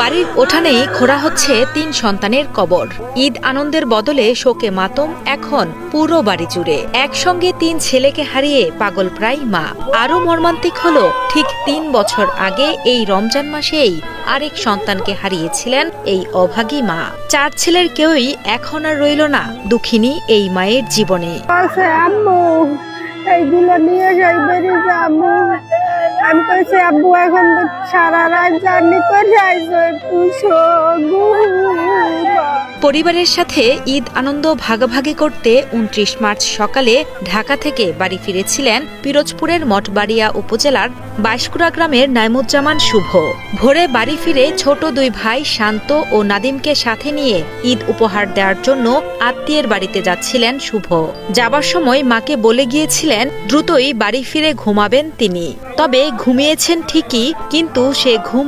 বাড়ির উঠানেই খোঁড়া হচ্ছে ৩ সন্তানের কবর। ঈদ আনন্দের বদলে শোকে মাতম এখন পুরো বাড়ি জুড়ে। একসঙ্গে ৩ ছেলেকে হারিয়ে পাগল প্রায় মা। আরও মর্মান্তিক হলো, ঠিক ৩ বছর আগে এই রমজান মাসেই আরেক সন্তানকে হারিয়েছিলেন এই অভাগী মা। 4 ছেলের কেউই এখন আর রইল না দুঃখিনী এই মায়ের জীবনে। এইগুলো নিয়ে যাই বেরিয়ে যাবো। আমি কইছি আব্বু এখন তো সারা রাত জার্নি করে যাইছো, একটু পরিবারের সাথে ঈদ আনন্দ ভাগাভাগি করতে ২৯ মার্চ সকালে ঢাকা থেকে বাড়ি ফিরেছিলেন পিরোজপুরের মঠবাড়িয়া উপজেলার বাইশকুড়া গ্রামের নাইমুজ্জামান শুভ। ভোরে বাড়ি ফিরে ছোট 2 ভাই শান্ত ও নাদিমকে সাথে নিয়ে ঈদ উপহার দেওয়ার জন্য আত্মীয়ের বাড়িতে যাচ্ছিলেন শুভ। যাবার সময় মাকে বলে গিয়েছিলেন দ্রুতই বাড়ি ফিরে ঘুমাবেন তিনি। তবে ঘুমিয়েছেন ঠিকই, কিন্তু সে ঘুম